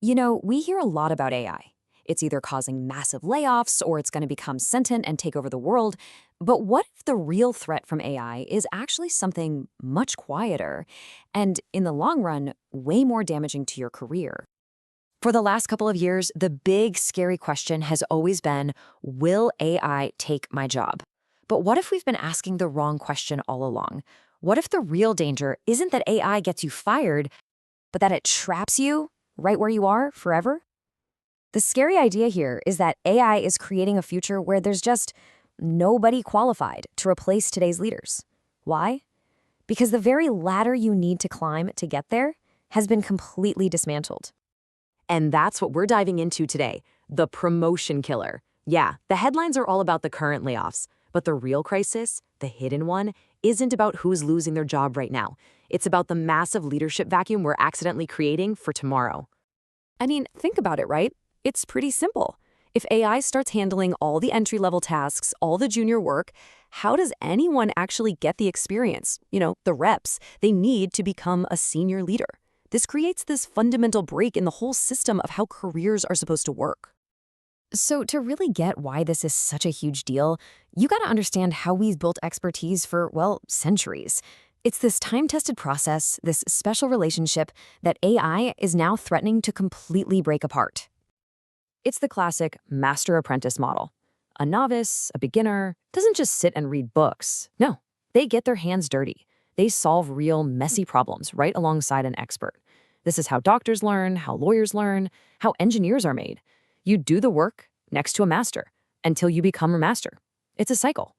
We hear a lot about AI. It's either causing massive layoffs or it's going to become sentient and take over the world. But what if the real threat from AI is actually something much quieter and, in the long run, way more damaging to your career? For the last couple of years, the big, scary question has always been, will AI take my job? But what if we've been asking the wrong question all along? What if the real danger isn't that AI gets you fired, but that it traps you right where you are forever? The scary idea here is that AI is creating a future where there's just nobody qualified to replace today's leaders. Why? Because the very ladder you need to climb to get there has been completely dismantled. And that's what we're diving into today, the promotion killer. Yeah, the headlines are all about the current layoffs, but the real crisis, the hidden one, isn't about who's losing their job right now. It's about the massive leadership vacuum we're accidentally creating for tomorrow. I mean, think about it, right? It's pretty simple. If AI starts handling all the entry-level tasks, all the junior work, how does anyone actually get the experience, the reps they need to become a senior leader? This creates this fundamental break in the whole system of how careers are supposed to work. So to really get why this is such a huge deal, you got to understand how we've built expertise for, well, centuries. It's this time-tested process, this special relationship that AI is now threatening to completely break apart. It's the classic master-apprentice model. A novice, a beginner, doesn't just sit and read books. No, they get their hands dirty. They solve real, messy problems right alongside an expert. This is how doctors learn, how lawyers learn, how engineers are made. You do the work next to a master until you become a master. It's a cycle.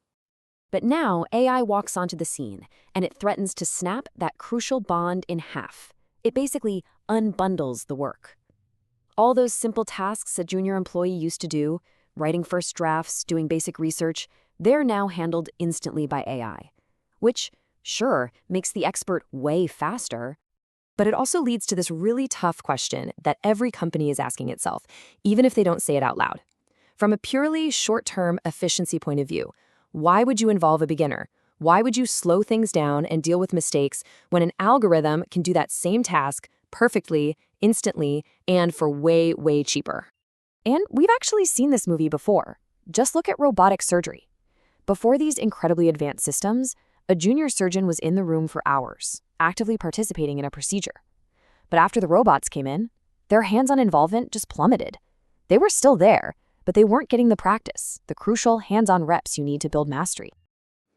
But now AI walks onto the scene, and it threatens to snap that crucial bond in half. It basically unbundles the work. All those simple tasks a junior employee used to do, writing first drafts, doing basic research, they're now handled instantly by AI, which, sure, makes the expert way faster, but it also leads to this really tough question that every company is asking itself, even if they don't say it out loud. From a purely short-term efficiency point of view, why would you involve a beginner? Why would you slow things down and deal with mistakes when an algorithm can do that same task perfectly, instantly, and for way, way cheaper? And we've actually seen this movie before. Just look at robotic surgery. Before these incredibly advanced systems, a junior surgeon was in the room for hours, actively participating in a procedure. But after the robots came in, their hands-on involvement just plummeted. They were still there, but they weren't getting the practice, the crucial hands-on reps you need to build mastery.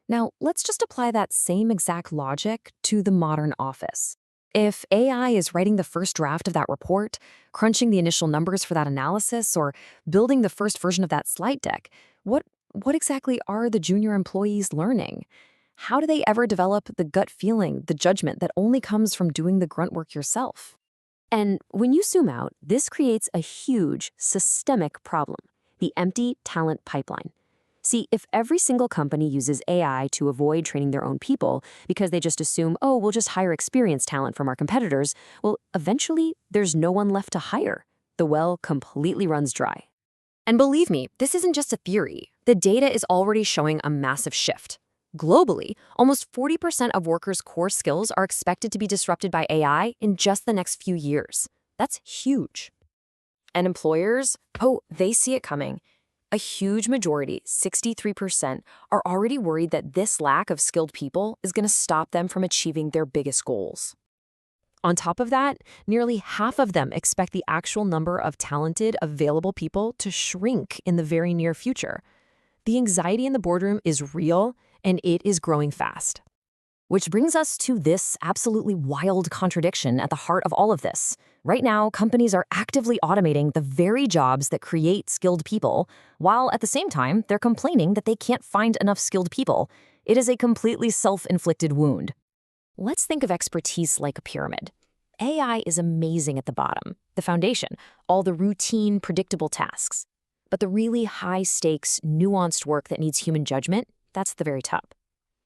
Now, let's just apply that same exact logic to the modern office. If AI is writing the first draft of that report, crunching the initial numbers for that analysis, or building the first version of that slide deck, what exactly are the junior employees learning? How do they ever develop the gut feeling, the judgment that only comes from doing the grunt work yourself? And when you zoom out, this creates a huge systemic problem, the empty talent pipeline. See, if every single company uses AI to avoid training their own people because they just assume, oh, we'll just hire experienced talent from our competitors, well, eventually there's no one left to hire. The well completely runs dry. And believe me, this isn't just a theory. The data is already showing a massive shift. Globally, almost 40% of workers' core skills are expected to be disrupted by AI in just the next few years. That's huge. And employers, oh, they see it coming. A huge majority, 63%, are already worried that this lack of skilled people is going to stop them from achieving their biggest goals. On top of that, nearly half of them expect the actual number of talented, available people to shrink in the very near future. The anxiety in the boardroom is real, and it is growing fast. Which brings us to this absolutely wild contradiction at the heart of all of this. Right now, companies are actively automating the very jobs that create skilled people, while at the same time, they're complaining that they can't find enough skilled people. It is a completely self-inflicted wound. Let's think of expertise like a pyramid. AI is amazing at the bottom, the foundation, all the routine, predictable tasks. But the really high-stakes, nuanced work that needs human judgment, that's at the very top.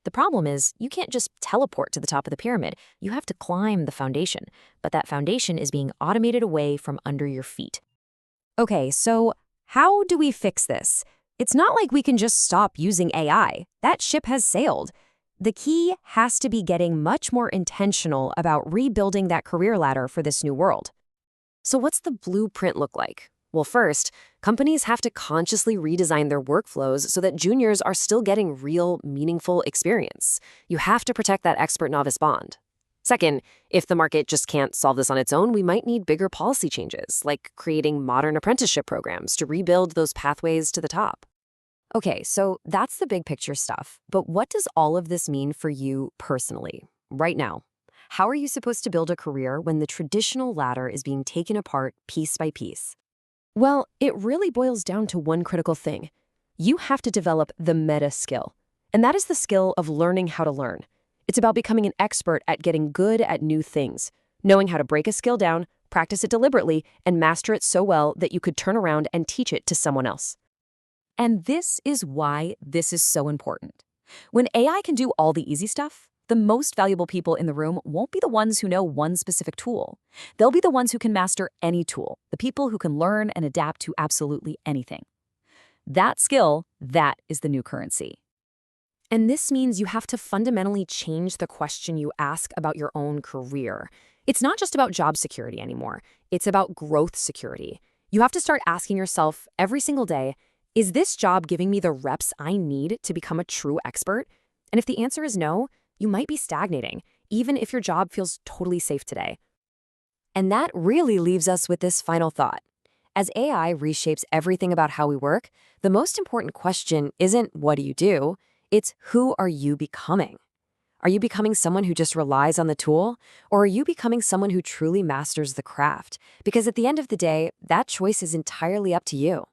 The problem is, you can't just teleport to the top of the pyramid. You have to climb the foundation, but that foundation is being automated away from under your feet. Okay, so how do we fix this? It's not like we can just stop using AI. That ship has sailed. The key has to be getting much more intentional about rebuilding that career ladder for this new world. So what's the blueprint look like? Well, first, companies have to consciously redesign their workflows so that juniors are still getting real, meaningful experience. You have to protect that expert-novice bond. Second, if the market just can't solve this on its own, we might need bigger policy changes, like creating modern apprenticeship programs to rebuild those pathways to the top. Okay, so that's the big picture stuff. But what does all of this mean for you personally, right now? How are you supposed to build a career when the traditional ladder is being taken apart piece by piece? Well, it really boils down to one critical thing. You have to develop the meta skill. And that is the skill of learning how to learn. It's about becoming an expert at getting good at new things, knowing how to break a skill down, practice it deliberately, and master it so well that you could turn around and teach it to someone else. And this is why this is so important. When AI can do all the easy stuff, the most valuable people in the room won't be the ones who know one specific tool. They'll be the ones who can master any tool, the people who can learn and adapt to absolutely anything. That skill, that is the new currency. And this means you have to fundamentally change the question you ask about your own career. It's not just about job security anymore. It's about growth security. You have to start asking yourself every single day, is this job giving me the reps I need to become a true expert? And if the answer is no, you might be stagnating, even if your job feels totally safe today. And that really leaves us with this final thought. As AI reshapes everything about how we work, the most important question isn't what do you do, it's who are you becoming? Are you becoming someone who just relies on the tool, or are you becoming someone who truly masters the craft? Because at the end of the day, that choice is entirely up to you.